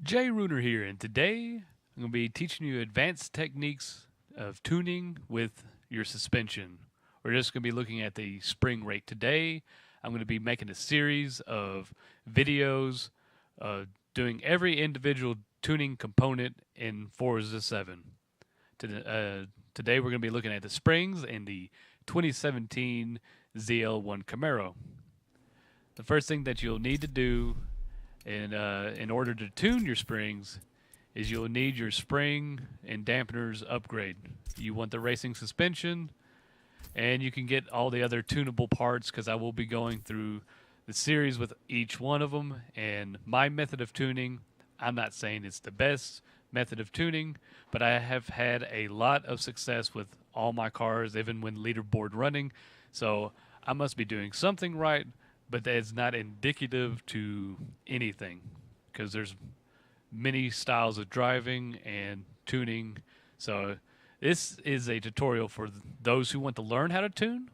Jay Runer here, and today I'm going to be teaching you advanced techniques of tuning with your suspension. We're just going to be looking at the spring rate today. I'm going to be making a series of videos doing every individual tuning component in Forza 7. Today we're going to be looking at the springs in the 2017 ZL1 Camaro. The first thing that you'll need to do in order to tune your springs is you'll need your spring and dampeners upgrade. You want the racing suspension, and you can get all the other tunable parts because I will be going through the series with each one of them. And my method of tuning, I'm not saying it's the best method of tuning, but I have had a lot of success with all my cars, even when leaderboard running. So I must be doing something right, but that's not indicative to anything because there's many styles of driving and tuning. So this is a tutorial for those who want to learn how to tune,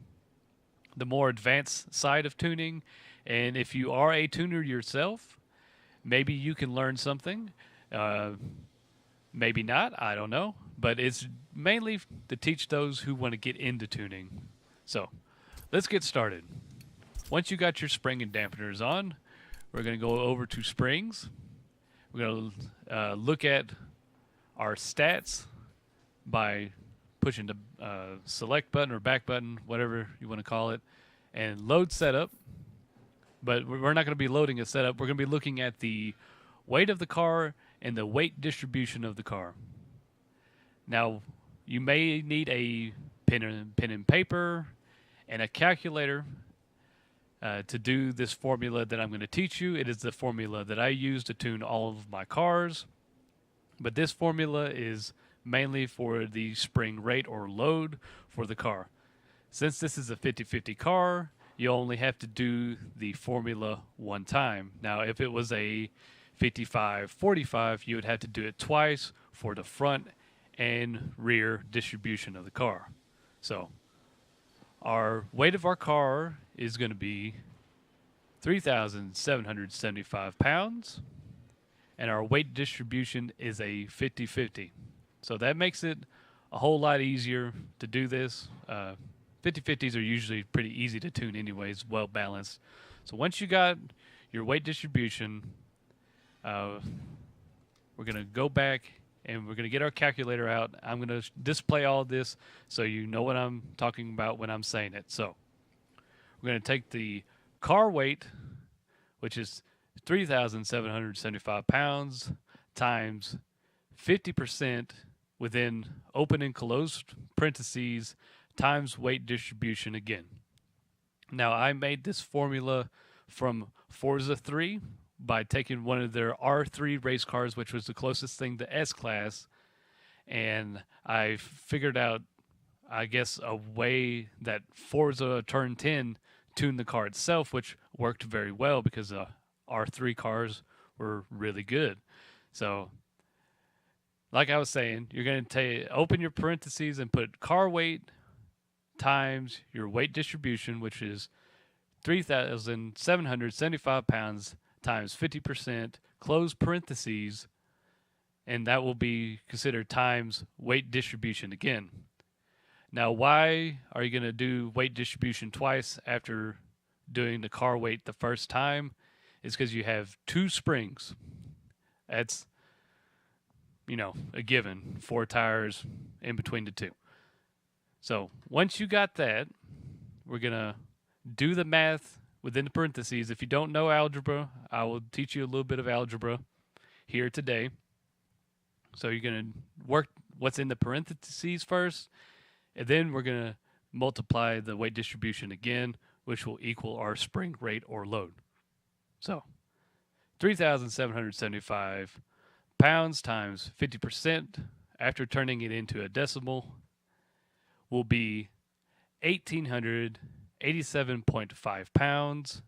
the more advanced side of tuning. And if you are a tuner yourself, maybe you can learn something. Uh, Maybe not, I don't know. But it's mainly to teach those who want to get into tuning. So let's get started. Once you got your spring and dampeners on, we're going to go over to springs. We're going to look at our stats by pushing the select button or back button, whatever you want to call it, and load setup. But we're not going to be loading a setup. We're going to be looking at the weight of the car and the weight distribution of the car. Now, you may need a pen and paper and a calculator to do this formula that I'm going to teach you. It is the formula that I use to tune all of my cars. But this formula is mainly for the spring rate or load for the car. Since this is a 50-50 car, you only have to do the formula one time. Now, if it was a 55-45, you would have to do it twice for the front and rear distribution of the car. So, our weight of our car is going to be 3,775 pounds, and our weight distribution is a 50-50. So that makes it a whole lot easier to do this. 50-50s are usually pretty easy to tune anyways, well balanced. So once you got your weight distribution, we're going to go back and we're going to get our calculator out. I'm going to display all this so you know what I'm talking about when I'm saying it. So we're going to take the car weight, which is 3,775 pounds, times 50% within open and closed parentheses, times weight distribution again. Now, I made this formula from Forza 3 by taking one of their R3 race cars, which was the closest thing to S-Class, and I figured out, I guess, a way that Forza Turn 10 tuned the car itself, which worked very well because R3 cars were really good. So, like I was saying, you're going to open your parentheses and put car weight times your weight distribution, which is 3,775 pounds times 50%, close parentheses, and that will be considered times weight distribution again. Now, why are you going to do weight distribution twice after doing the car weight the first time? Is because you have two springs. That's, a given. 4 tires in between the two. So once you got that, we're going to do the math within the parentheses. If you don't know algebra, I will teach you a little bit of algebra here today. So you're going to work what's in the parentheses first, and then we're going to multiply the weight distribution again, which will equal our spring rate or load. So 3,775 pounds times 50% after turning it into a decimal will be 1,887.5 pounds.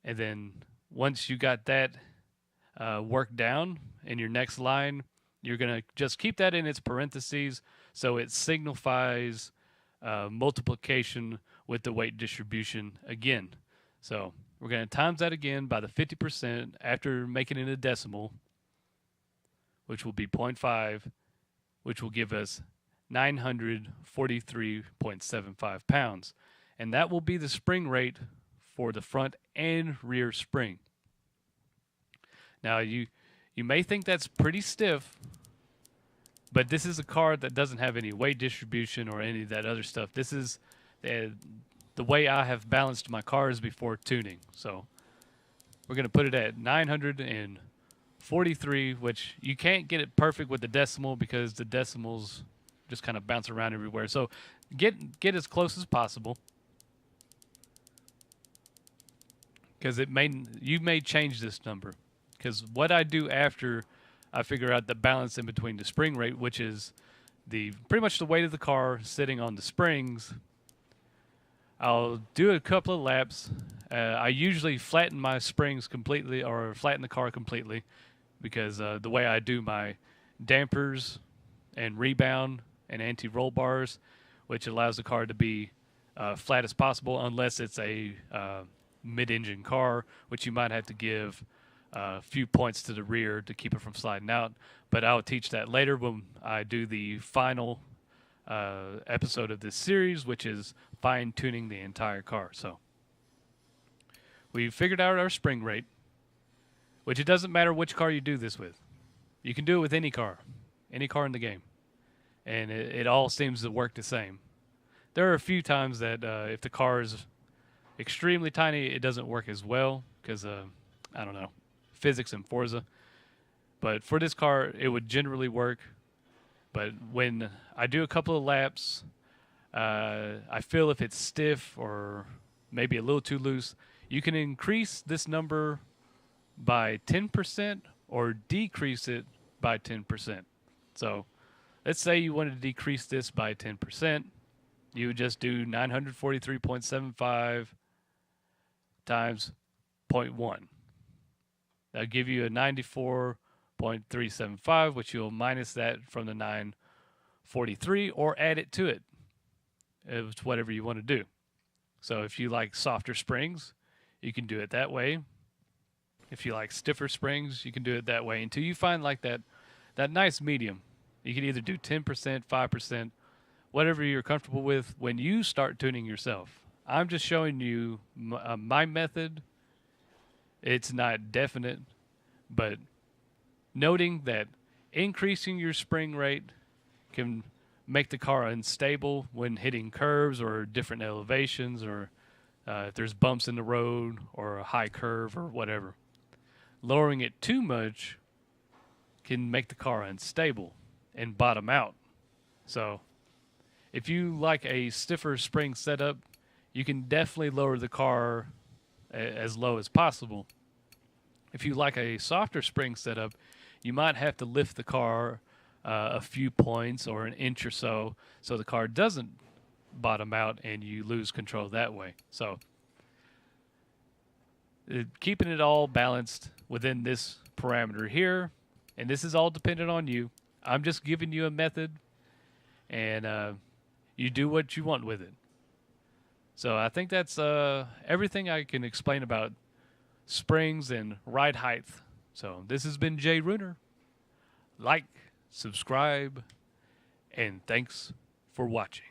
And then once you got that worked down in your next line, you're going to just keep that in its parentheses so it signifies multiplication with the weight distribution again. So we're going to times that again by the 50% after making it a decimal. which will be 0.5, which will give us 943.75 pounds. And that will be the spring rate for the front and rear spring. Now, you may think that's pretty stiff, but this is a car that doesn't have any weight distribution or any of that other stuff. This is the way I have balanced my cars before tuning. So we're going to put it at 943, which you can't get it perfect with the decimal because the decimals just kind of bounce around everywhere. So get as close as possible, because you may change this number. Because what I do after I figure out the balance in between the spring rate, which is pretty much the weight of the car sitting on the springs, I'll do a couple of laps. I usually flatten my springs completely, or flatten the car completely, because the way I do my dampers and rebound and anti-roll bars, which allows the car to be flat as possible, unless it's a mid-engine car, which you might have to give a few points to the rear to keep it from sliding out. But I'll teach that later when I do the final episode of this series, which is fine-tuning the entire car. So we figured out our spring rate, which it doesn't matter which car you do this with. You can do it with any car in the game, and it all seems to work the same. There are a few times that if the car is extremely tiny, it doesn't work as well because, I don't know, physics in Forza. But for this car, it would generally work. But when I do a couple of laps, I feel if it's stiff or maybe a little too loose, you can increase this number by 10% or decrease it by 10%. So let's say you wanted to decrease this by 10%. You would just do 943.75 times 0.1. That'll give you a 94.375, which you'll minus that from the 943 or add it to it. It's whatever you want to do. So if you like softer springs, you can do it that way. If you like stiffer springs, you can do it that way until you find like that nice medium. You can either do 10%, 5%, whatever you're comfortable with when you start tuning yourself. I'm just showing you my method. It's not definite, but noting that increasing your spring rate can make the car unstable when hitting curves or different elevations, or if there's bumps in the road or a high curve or whatever. Lowering it too much can make the car unstable and bottom out. So if you like a stiffer spring setup, you can definitely lower the car as low as possible. If you like a softer spring setup, you might have to lift the car a few points or an inch or so the car doesn't bottom out and you lose control that way. So keeping it all balanced within this parameter here, and this is all dependent on you. I'm just giving you a method, and you do what you want with it. So I think that's everything I can explain about springs and ride height. So this has been Jay Runer. Like, subscribe, and thanks for watching.